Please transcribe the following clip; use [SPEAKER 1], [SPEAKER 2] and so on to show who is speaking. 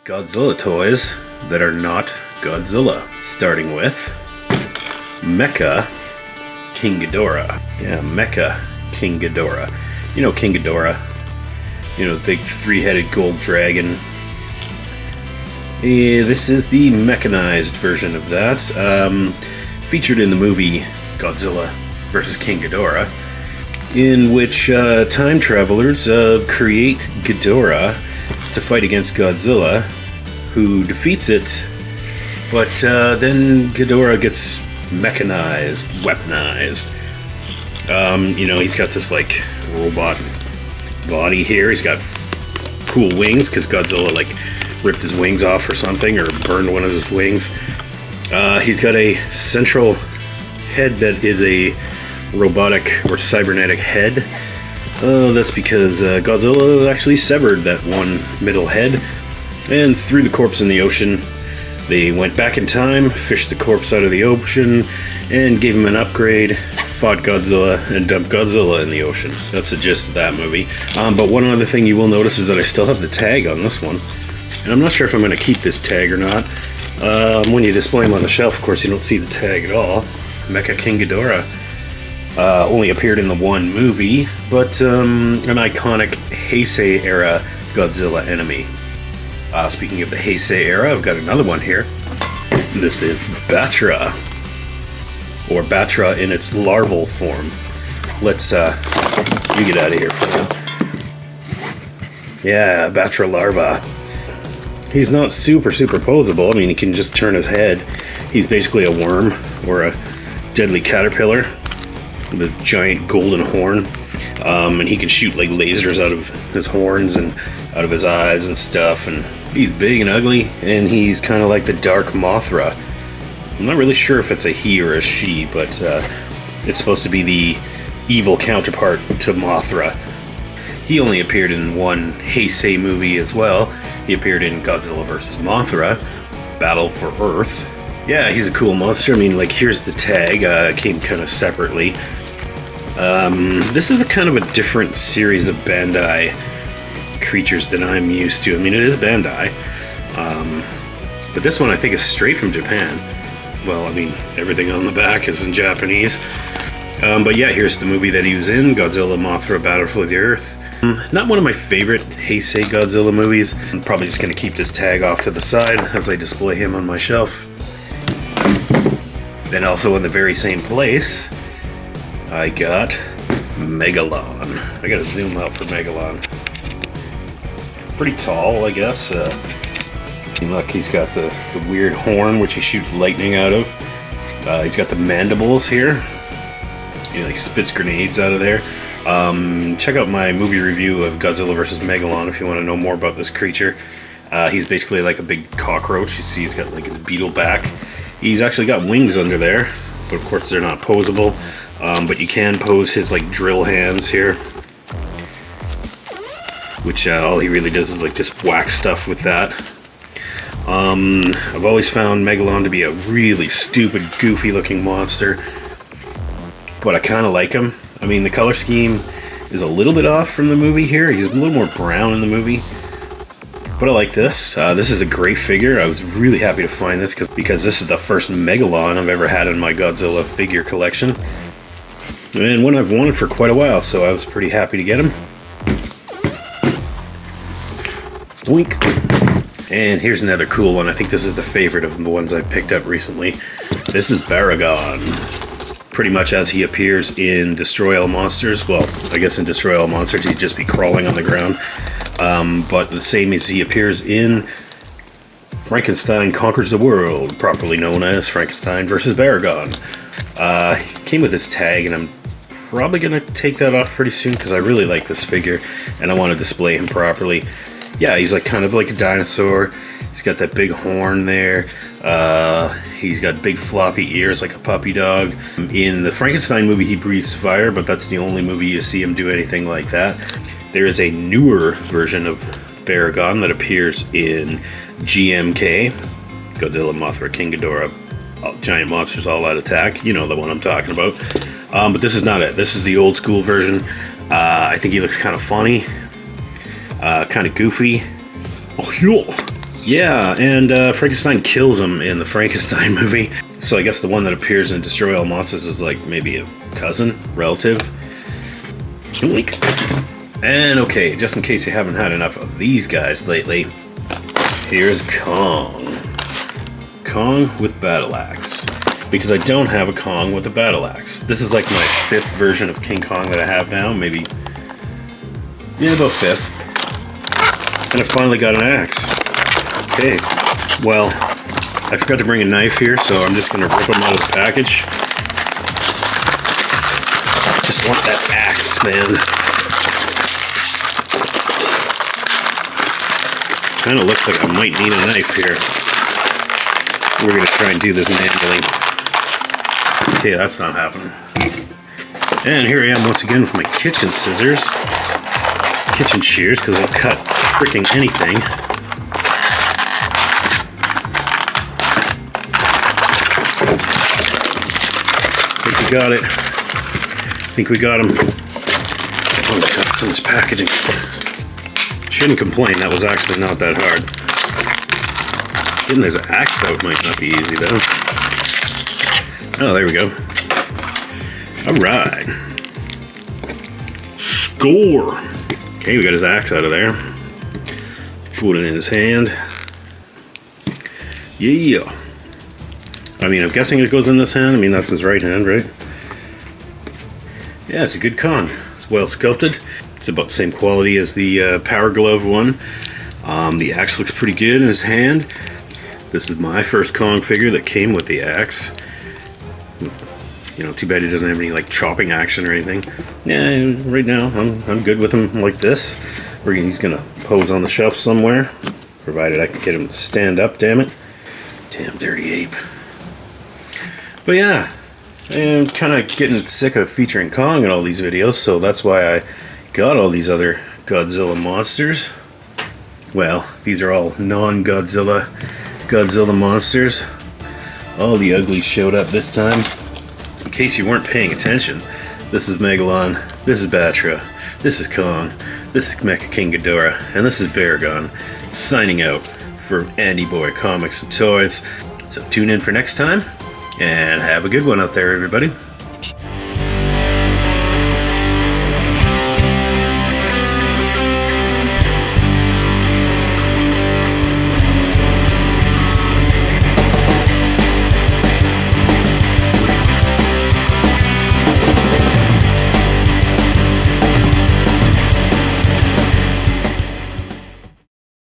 [SPEAKER 1] Godzilla toys that are not Godzilla. Starting with Mecha King Ghidorah. Yeah, Mecha King Ghidorah. You know King Ghidorah. You know, the big three-headed gold dragon. This is the mechanized version of that. Featured in the movie Godzilla vs. King Ghidorah, in which time travelers create Ghidorah to fight against Godzilla, who defeats it, but then Ghidorah gets mechanized, weaponized. You know, he's got this like robot body here. He's got cool wings because Godzilla like ripped his wings off or something, or burned one of his wings. He's got a central head that is a robotic or cybernetic head. That's because Godzilla actually severed that one middle head and threw the corpse in the ocean. They went back in time, fished the corpse out of the ocean, and gave him an upgrade, fought Godzilla, and dumped Godzilla in the ocean. That's the gist of that movie. But one other thing you will notice is that I still have the tag on this one. And I'm not sure if I'm going to keep this tag or not. When you display them on the shelf, of course, you don't see the tag at all. Mecha King Ghidorah only appeared in the one movie, but an iconic Heisei era Godzilla enemy. Speaking of the Heisei era, I've got another one here. This is Battra, or Battra in its larval form. Let's you get out of here for now. Yeah, Battra larva. He's not super posable. I mean, he can just turn his head. He's basically a worm or a deadly caterpillar with a giant golden horn, and he can shoot like lasers out of his horns and out of his eyes and stuff, and he's big and ugly, and he's kind of like the Dark Mothra. I'm not really sure if it's a he or a she, but it's supposed to be the evil counterpart to Mothra. He only appeared in one Heisei movie as well. He appeared in Godzilla vs. Mothra, Battle for Earth. Yeah, he's a cool monster. I mean, like, here's the tag. It came kind of separately. This is a kind of a different series of Bandai creatures than I'm used to. I mean, it is Bandai. But this one I think is straight from Japan. Well, I mean, everything on the back is in Japanese. But yeah, here's the movie that he was in, Godzilla Mothra Battle for the Earth. Not one of my favorite Heisei Godzilla movies. I'm probably just going to keep this tag off to the side as I display him on my shelf. Then also in the very same place, I got Megalon. I got to zoom out for Megalon. Pretty tall, I guess. Look, he's got the weird horn, which he shoots lightning out of. He's got the mandibles here. You know, he spits grenades out of there. Check out my movie review of Godzilla vs. Megalon if you want to know more about this creature. He's basically like a big cockroach. You see he's got like a beetle back. He's actually got wings under there, but of course they're not posable. But you can pose his like drill hands here, which all he really does is like just whack stuff with that. I've always found Megalon to be a really stupid, goofy looking monster, but I kind of like him. I mean, the color scheme is a little bit off from the movie here. He's a little more brown in the movie. But I like this. This is a great figure. I was really happy to find this because this is the first Megalon I've ever had in my Godzilla figure collection. And one I've wanted for quite a while, so I was pretty happy to get him. Boink. And here's another cool one. I think this is the favorite of the ones I picked up recently. This is Baragon. Pretty much as he appears in Destroy All Monsters. Well, I guess in Destroy All Monsters he'd just be crawling on the ground. But the same as he appears in Frankenstein Conquers the World, properly known as Frankenstein vs. Baragon. He came with this tag, and I'm probably going to take that off pretty soon because I really like this figure and I want to display him properly. Yeah, he's like kind of like a dinosaur. He's got that big horn there. He's got big floppy ears like a puppy dog. In the Frankenstein movie, he breathes fire, but that's the only movie you see him do anything like that. There is a newer version of Baragon that appears in GMK, Godzilla, Mothra, King Ghidorah, Giant Monsters All Out Attack. You know the one I'm talking about. But this is not it. This is the old school version. I think he looks kind of funny, kind of goofy. Oh, yo. Yeah, and Frankenstein kills him in the Frankenstein movie. So I guess the one that appears in Destroy All Monsters is like maybe a cousin, relative. Yoink. And okay, just in case you haven't had enough of these guys lately, here's Kong. Kong with battle axe. Because I don't have a Kong with a battle axe. This is like my 5th version of King Kong that I have now, maybe, yeah, about 5th. And I finally got an axe. Okay, well, I forgot to bring a knife here, so I'm just gonna rip them out of the package. Just want that axe, man. Kind of looks like I might need a knife here. We're gonna try and do this manually. Okay, that's not happening. And here I am once again with my kitchen scissors. Kitchen shears, because I'll cut freaking anything. I think we got it. I think we got him. Oh my god, so much packaging. Shouldn't complain, that was actually not that hard. Getting this axe out might not be easy though. Oh, there we go. Alright. Score! Okay, we got his axe out of there. Put it in his hand. Yeah. I mean, I'm guessing it goes in this hand. I mean, that's his right hand, right? Yeah, it's a good Kong. It's well sculpted. It's about the same quality as the Power Glove one. The axe looks pretty good in his hand. This is my first Kong figure that came with the axe. You know, too bad he doesn't have any like chopping action or anything. Yeah, right now I'm good with him like this. He's gonna pose on the shelf somewhere, provided I can get him to stand up. Damn it, damn dirty ape. But yeah, I'm kind of getting sick of featuring Kong in all these videos, so that's why I got all these other Godzilla monsters. Well, these are all non-Godzilla Godzilla monsters. All the uglies showed up this time. In case you weren't paying attention, this is Megalon, this is Battra, this is Kong, this is Mecha King Ghidorah, and this is Baragon, signing out for Andy Boy Comics and Toys. So tune in for next time, and have a good one out there, everybody.